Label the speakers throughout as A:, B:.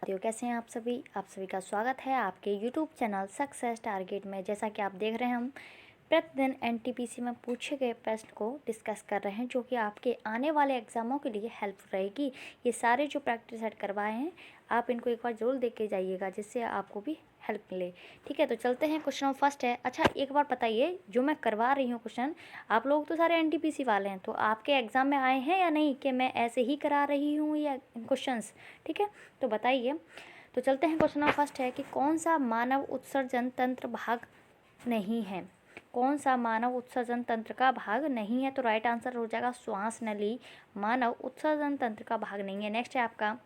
A: साथियों, कैसे हैं आप सभी का स्वागत है आपके यूट्यूब चैनल सक्सेस टारगेट में। जैसा कि आप देख रहे हैं, हम प्रतिदिन एनटीपीसी में पूछे गए प्रश्न को डिस्कस कर रहे हैं, जो कि आपके आने वाले एग्जामों के लिए हेल्प रहेगी। ये सारे जो प्रैक्टिस सेट करवाए हैं, आप इनको एक बार जरूर देख के जाइएगा, जिससे आपको भी हेल्प मिले। ठीक है, तो चलते हैं। क्वेश्चन फर्स्ट है। अच्छा, एक बार बताइए, जो मैं करवा रही हूँ क्वेश्चन, आप लोग तो सारे एनटीपीसी वाले हैं, तो आपके एग्ज़ाम में आए हैं या नहीं, कि मैं ऐसे ही करा रही हूँ या क्वेश्चंस? ठीक है, तो बताइए। तो चलते हैं। क्वेश्चन फर्स्ट है कि कौन सा मानव उत्सर्जन तंत्र भाग नहीं है? कौन सा मानव उत्सर्जन तंत्र का भाग नहीं है? तो राइट आंसर हो जाएगा श्वास नली मानव उत्सर्जन तंत्र का भाग नहीं है। नेक्स्ट है आपका,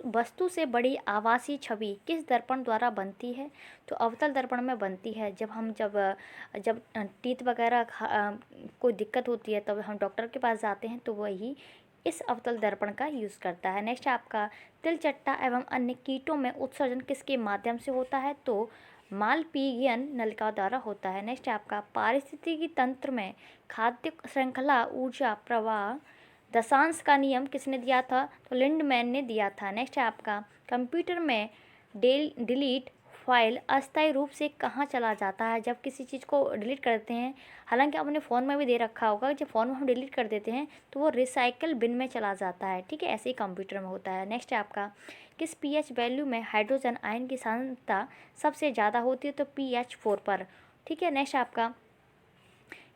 A: वस्तु से बड़ी आभासी छवि किस दर्पण द्वारा बनती है? तो अवतल दर्पण में बनती है। जब जब टीथ वगैरह कोई दिक्कत होती है, तब हम डॉक्टर के पास जाते हैं, तो वही इस अवतल दर्पण का यूज़ करता है। नेक्स्ट है आपका, तिलचट्टा एवं अन्य कीटों में उत्सर्जन किसके माध्यम से होता है? तो मालपीगियन नलिका द्वारा होता है। नेक्स्ट है आपका, पारिस्थितिकी तंत्र में खाद्य श्रृंखला ऊर्जा प्रवाह दशांश का नियम किसने दिया था? तो लिंडमैन ने दिया था। नेक्स्ट है आपका, कंप्यूटर में डिलीट फाइल अस्थायी रूप से कहाँ चला जाता है? जब किसी चीज़ को डिलीट करते हैं, हालांकि आपने फ़ोन में भी दे रखा होगा, जब फ़ोन में हम डिलीट कर देते हैं तो वो रिसाइकल बिन में चला जाता है। ठीक है, ऐसे ही कंप्यूटर में होता है। नेक्स्ट है आपका, किस पीएच वैल्यू में हाइड्रोजन आयन की सांद्रता सबसे ज़्यादा होती है? तो pH 4 पर। ठीक है, नेक्स्ट आपका,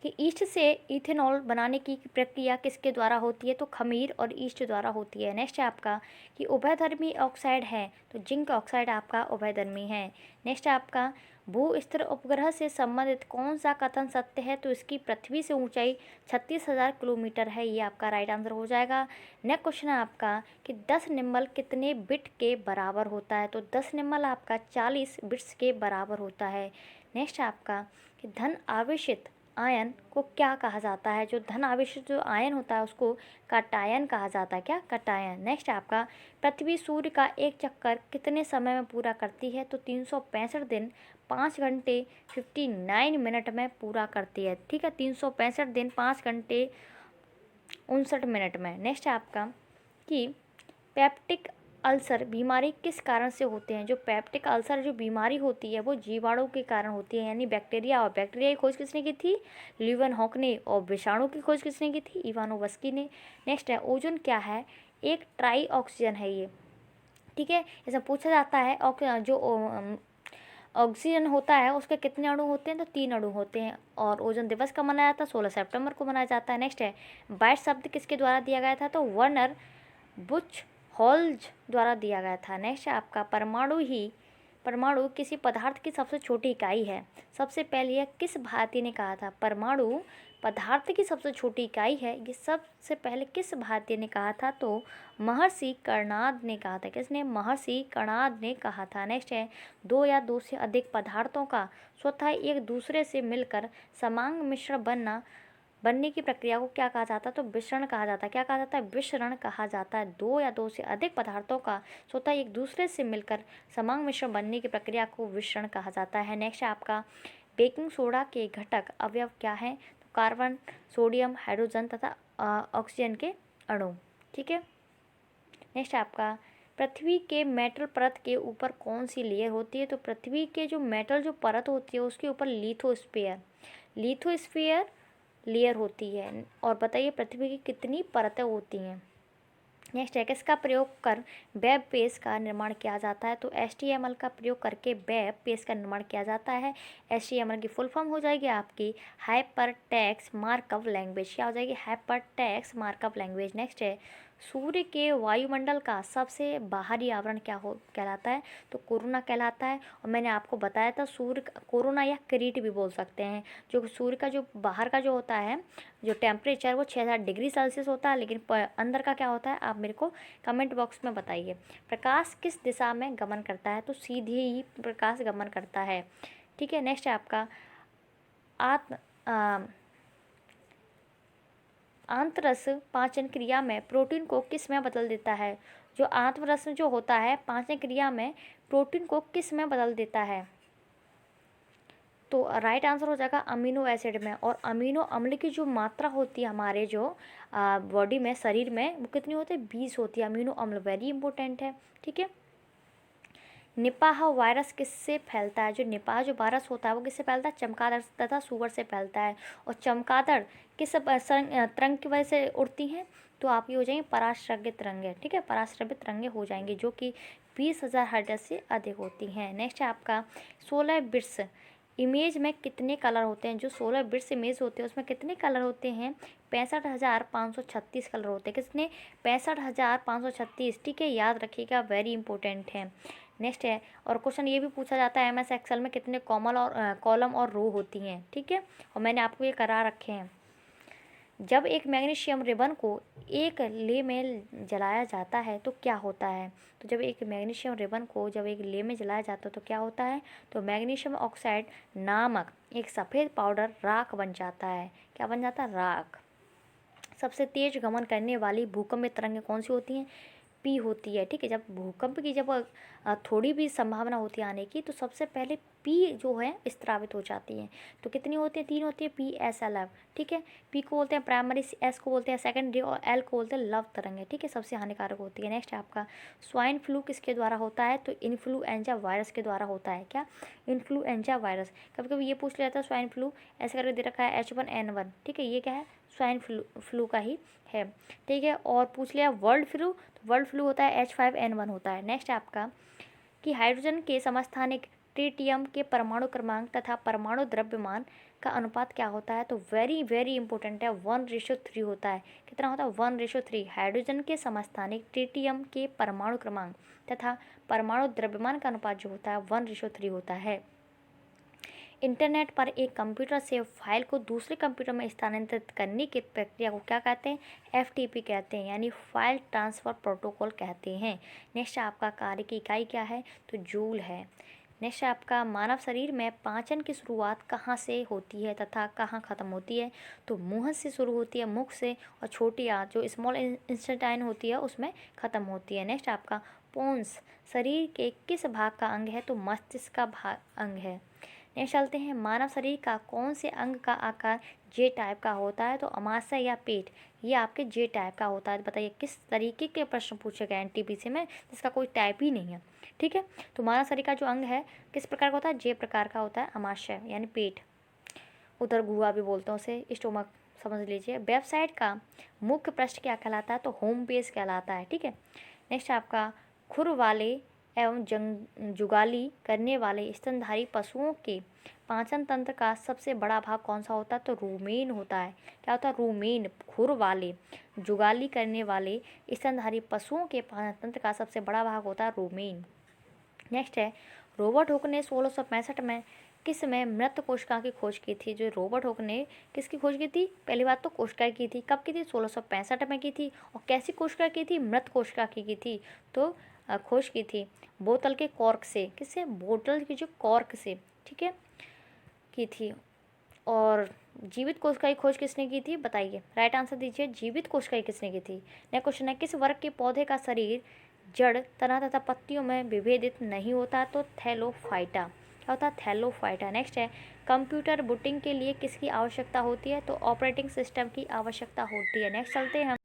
A: कि ईस्ट से इथेनॉल बनाने की प्रक्रिया किसके द्वारा होती है? तो खमीर और ईस्ट द्वारा होती है। नेक्स्ट है आपका, कि उभयधर्मी ऑक्साइड है, तो जिंक ऑक्साइड आपका उभयधर्मी है। नेक्स्ट है आपका, भू स्तर उपग्रह से संबंधित कौन सा कथन सत्य है? तो इसकी पृथ्वी से ऊंचाई 36,000 किलोमीटर है। ये आपका राइट आंसर हो जाएगा। नेक्स्ट क्वेश्चन है आपका, कि 10 निम्बल कितने बिट के बराबर होता है? तो 10 निम्बल आपका 40 बिट्स के बराबर होता है। नेक्स्ट है आपका, कि धन आवेशित आयन को क्या कहा जाता है? जो धन आवेशित जो आयन होता है, उसको कटायन कहा जाता है। क्या? कटायन। नेक्स्ट आपका, पृथ्वी सूर्य का एक चक्कर कितने समय में पूरा करती है? तो 365 दिन 5 घंटे 59 मिनट में पूरा करती है। ठीक है, 365 दिन 5 घंटे 59 मिनट में। नेक्स्ट है आपका, कि पेप्टिक अल्सर बीमारी किस कारण से होते हैं? जो पेप्टिक अल्सर जो बीमारी होती है, वो जीवाणु के कारण होती है, यानी बैक्टीरिया। और बैक्टीरिया की खोज किसने की थी? ल्यूवेनहॉक ने। और विषाणु की खोज किसने की थी? इवानोवस्की ने। नेक्स्ट है, ओजोन क्या है? एक ट्राई ऑक्सीजन है ये। ठीक है, ऐसा पूछा जाता है। जो ऑक्सीजन होता है, उसके कितने अणु होते हैं? तो 3 अणु होते हैं। और ओजोन दिवस कब मनाया जाता है? 16 सितंबर को मनाया जाता है। नेक्स्ट है, बाइट शब्द किसके द्वारा दिया गया था? तो वर्नर बुच हॉल्ज द्वारा दिया गया था। नेक्स्ट है आपका, परमाणु किसी पदार्थ की सबसे छोटी इकाई है। सबसे पहले यह किस भारतीय ने कहा था? परमाणु पदार्थ की सबसे छोटी इकाई है, ये सबसे पहले किस भारतीय ने कहा था? तो महर्षि कर्णाद ने कहा था। किसने? महर्षि कर्णाद ने कहा था। नेक्स्ट है, दो या दो से अधिक पदार्थों का स्वतः एक दूसरे से मिलकर समांग मिश्रण बनने की प्रक्रिया को क्या कहा जाता है? तो विसरण कहा जाता है। क्या कहा जाता है? विसरण कहा जाता है। दो या दो से अधिक पदार्थों का स्वतः एक दूसरे से मिलकर समांग मिश्रण बनने की प्रक्रिया को विसरण कहा जाता है। नेक्स्ट है आपका, बेकिंग सोडा के घटक अवयव क्या हैं? तो कार्बन, सोडियम, हाइड्रोजन तथा ऑक्सीजन के अणु। ठीक है, नेक्स्ट आपका, पृथ्वी के मेटल परत के ऊपर कौन सी लेयर होती है? तो पृथ्वी के जो मेटल जो परत होती है, उसके ऊपर लिथोस्फीयर लेयर होती है। और बताइए, पृथ्वी की कितनी परतें होती हैं? नेक्स्ट है, किसका प्रयोग कर वेब पेज का निर्माण किया जाता है? तो HTML का प्रयोग करके वेब पेज का निर्माण किया जाता है। HTML की फुल फॉर्म हो जाएगी आपकी हाइपर टेक्स्ट मार्कअप लैंग्वेज। क्या हो जाएगी? Hyper text markup language. Next है, सूर्य के वायुमंडल का सबसे बाहरी आवरण क्या कहलाता है? तो कोरोना कहलाता है। और मैंने आपको बताया था, सूर्य कोरोना या किरीट भी बोल सकते हैं। जो सूर्य का जो बाहर का जो होता है, जो टेम्परेचर, वो 6-7 डिग्री सेल्सियस होता है, लेकिन अंदर का क्या होता है, आप मेरे को कमेंट बॉक्स में बताइए। प्रकाश किस दिशा में गमन करता है? तो सीधे ही प्रकाश गमन करता है। ठीक है, नेक्स्ट है आपका, आत्म आंतरस पाचन क्रिया में प्रोटीन को किस में बदल देता है? जो आंतरस जो होता है पाचन क्रिया में प्रोटीन को किस में बदल देता है? तो राइट आंसर हो जाएगा अमीनो एसिड में। और अमीनो अम्ल की जो मात्रा होती है हमारे जो बॉडी में, शरीर में, वो कितनी होती है? 20 होती है अमीनो अम्ल। वेरी इंपॉर्टेंट है, ठीक है। निपाह वायरस किससे फैलता है? जो निपाह जो वायरस होता है वो किससे फैलता है? चमगादड़ तथा सुअर से फैलता है। और किस तरंग की वजह से उड़ती हैं? तो आपकी हो जाएंगी पराश्रव्य तरंगे, ठीक है, पराश्रव्य तरंगे हो जाएंगी, जो कि 20,000 हर्ट्ज से अधिक होती हैं। नेक्स्ट है आपका 16 बिट्स इमेज में कितने कलर होते हैं? जो 16 बिट्स इमेज होते हैं उसमें कितने कलर होते हैं? 65,536 कलर होते हैं। कितने? 65,536, ठीक है, याद रखिएगा, वेरी इंपॉर्टेंट है। नेक्स्ट है, और क्वेश्चन ये भी पूछा जाता है एमएस एक्सेल में कितने कॉलम और रो होती हैं, ठीक है, और मैंने आपको ये करा रखे हैं। जब एक मैग्नीशियम रिबन को एक ले में जलाया जाता है तो क्या होता है? तो जब एक मैग्नीशियम रिबन को जब एक ले में जलाया जाता है तो क्या होता है? तो मैग्नीशियम ऑक्साइड नामक एक सफ़ेद पाउडर राख बन जाता है। क्या बन जाता है? राख। सबसे तेज गमन करने वाली भूकंपीय तरंगें कौन सी होती हैं? पी होती है, ठीक है। जब भूकंप की जब थोड़ी भी संभावना होती है आने की, तो सबसे पहले पी जो है स्त्रावित हो जाती है। तो कितनी होती है? 3 होती है, PSLF, ठीक है। पी को बोलते हैं प्राइमरी, एस को बोलते हैं सेकेंडरी, और एल को बोलते हैं लव तरंगे, ठीक है, सबसे हानिकारक होती है। नेक्स्ट है आपका स्वाइन फ्लू किसके द्वारा होता है? तो इन्फ्लुएंजा वायरस के द्वारा होता है। क्या? Influenza virus. कभी कभी ये पूछ लिया जाता है स्वाइन फ्लू, ऐसे करके दे रखा है H1N1, ठीक है, ये क्या है? स्वाइन फ्लू का ही है, ठीक है। और पूछ लिया वर्ल्ड फ्लू, तो वर्ल्ड फ्लू होता है H5N1 होता है। नेक्स्ट है आपका कि हाइड्रोजन के समस्थानिक ट्रिटियम के परमाणु क्रमांक तथा परमाणु द्रव्यमान का अनुपात क्या होता है? तो वेरी वेरी इंपॉर्टेंट है, 1:3 होता है। कितना होता है? 1:3। हाइड्रोजन के समस्थानिक ट्रिटियम के परमाणु क्रमांक तथा परमाणु द्रव्यमान का अनुपात जो होता है 1:3 होता है। इंटरनेट पर एक कंप्यूटर से फाइल को दूसरे कंप्यूटर में स्थानांतरित करने की प्रक्रिया को क्या कहते हैं? FTP कहते हैं, यानी फाइल ट्रांसफ़र प्रोटोकॉल कहते हैं। नेक्स्ट आपका कार्य की इकाई क्या है? तो जूल है। नेक्स्ट आपका मानव शरीर में पाचन की शुरुआत कहाँ से होती है तथा कहाँ ख़त्म होती है? तो मुंह से शुरू होती है, मुख से, और छोटी आंत जो स्मॉल इंटेस्टाइन होती है उसमें ख़त्म होती है। नेक्स्ट आपका पोन्स शरीर के किस भाग का अंग है? तो मस्तिष्क का अंग है। नेक्स्ट चलते हैं, मानव शरीर का कौन से अंग का आकार जे टाइप का होता है? तो अमाशय या पेट, ये आपके जे टाइप का होता है। बताइए किस तरीके के प्रश्न पूछे गए NTPC में जिसका कोई टाइप ही नहीं है, ठीक है। तो मानव शरीर का जो अंग है किस प्रकार का होता है? जे प्रकार का होता है, अमाशय यानी पेट, उधर गुहा भी बोलते हैं उसे, स्टोमक समझ लीजिए। वेबसाइट का मुख्य पृष्ठ क्या कहलाता है? तो होम पेज कहलाता है, ठीक है। नेक्स्ट आपका खुर वाले एवं जुगाली करने वाले स्तनधारी पशुओं के पाचन तंत्र का सबसे बड़ा भाग कौन सा होता है? तो रूमेन होता है। क्या होता है? रूमेन। खुर वाले जुगाली करने वाले स्तनधारी पशुओं के पाचन तंत्र का सबसे बड़ा भाग होता है रूमेन। नेक्स्ट है, रॉबर्ट हुक ने 1665 में किस में मृत कोशिका की खोज की थी? जो रॉबर्ट हुक ने किसकी खोज की थी? पहली बात तो कोशिका की थी। कब की थी? 1665 में की थी। और कैसी कोशिका की थी? मृत कोशिका की थी। तो खोज की थी बोतल के कॉर्क से। किससे? बोतल की जो कॉर्क से, ठीक है, की थी। और जीवित कोशिका की खोज किसने की थी? बताइए, राइट आंसर दीजिए। जीवित कोशिका किसने की थी? नेक्स्ट क्वेश्चन है, किस वर्ग के पौधे का शरीर जड़, तना तथा पत्तियों में विभेदित नहीं होता? तो थैलोफाइटा। क्या होता है? थैलोफाइटा। नेक्स्ट है, कंप्यूटर बूटिंग के लिए किसकी आवश्यकता होती है? तो ऑपरेटिंग सिस्टम की आवश्यकता होती है। नेक्स्ट चलते हैं हम।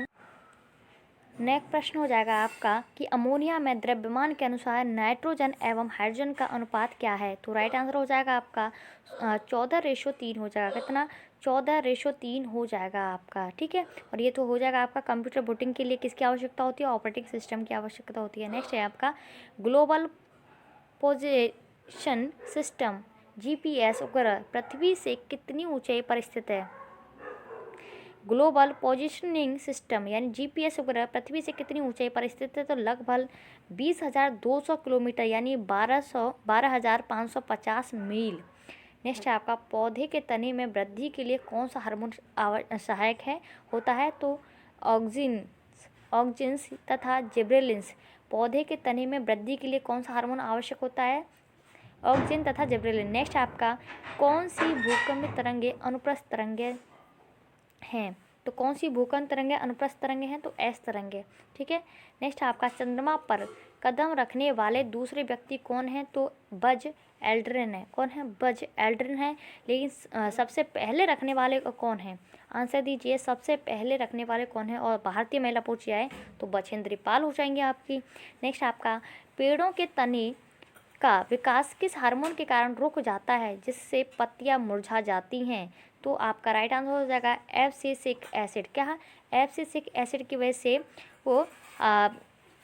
A: नेक्स्ट प्रश्न हो जाएगा आपका कि अमोनिया में द्रव्यमान के अनुसार नाइट्रोजन एवं हाइड्रोजन का अनुपात क्या है? तो राइट आंसर हो जाएगा आपका 14:3 हो जाएगा। कितना? 14:3 हो जाएगा आपका, ठीक है। और ये तो हो जाएगा आपका कंप्यूटर बूटिंग के लिए किसकी आवश्यकता होती है? ऑपरेटिंग सिस्टम की आवश्यकता होती है। नेक्स्ट है आपका ग्लोबल पोजिशन सिस्टम GPS उपग्रह पृथ्वी से कितनी ऊंचाई पर स्थित है? ग्लोबल पोजिशनिंग सिस्टम यानी GPS उपग्रह पृथ्वी से कितनी ऊंचाई पर स्थित है? तो लगभग 20,200 किलोमीटर यानी 12,550 मील। नेक्स्ट है आपका पौधे के तने में वृद्धि के लिए कौन सा हार्मोन सहायक है होता है? तो ऑक्जिन्स तथा जिब्रेलिन्स। पौधे के तने में वृद्धि के लिए कौन सा हार्मोन आवश्यक होता है? ऑक्जिन तथा जिब्रेलिन। नेक्स्ट आपका कौन सी भूकंपीय तरंगे अनुप्रस्थ तरंगे हैं? तो कौन सी भूखंड तरंगे अनुप्रस्थ तरंगे हैं? तो एस तरंगे। ठीक है। नेक्स्ट आपका चंद्रमा पर कदम रखने वाले दूसरे व्यक्ति कौन हैं? तो बज एल्ड्रिन है। कौन है? बज एल्ड्रिन है। लेकिन सबसे पहले रखने वाले कौन है? आंसर दीजिए, सबसे पहले रखने वाले कौन है? और भारतीय महिला पूछी जाए तो बछेंद्री पाल हो जाएंगे आपकी। नेक्स्ट आपका पेड़ों के तने का विकास किस हार्मोन के कारण रुक जाता है जिससे पत्तियां मुरझा जाती हैं? तो आपका राइट आंसर हो जाएगा एब्सिसिक एसिड। क्या है? एब्सिसिक एसिड की वजह से वो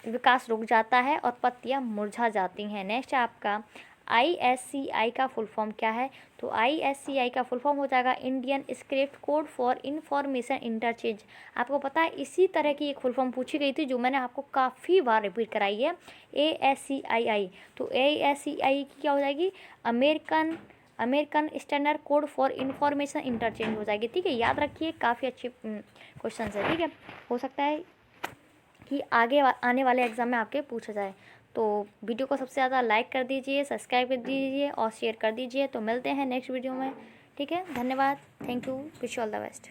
A: विकास रुक जाता है और पत्तियां मुरझा जाती हैं। नेक्स्ट आपका ISCI का फुल फॉर्म क्या है? तो ISCI का फुल फॉर्म हो जाएगा Indian script code for information interchange. आपको पता है इसी तरह की एक फुल फॉर्म पूछी गई थी जो मैंने आपको काफ़ी बार रिपीट कराई है, ASCII। तो ASCI की क्या हो जाएगी? American standard code for information interchange हो जाएगी। ठीक है, याद रखिए, काफ़ी अच्छे क्वेश्चन है। ठीक है, हो सकता है कि आगे आने वाले एग्ज़ाम में आपके पूछा जाए। तो वीडियो को सबसे ज़्यादा लाइक कर दीजिए, सब्सक्राइब कर दीजिए और शेयर कर दीजिए। तो मिलते हैं नेक्स्ट वीडियो में। ठीक है, धन्यवाद, thank you, wish you all the best.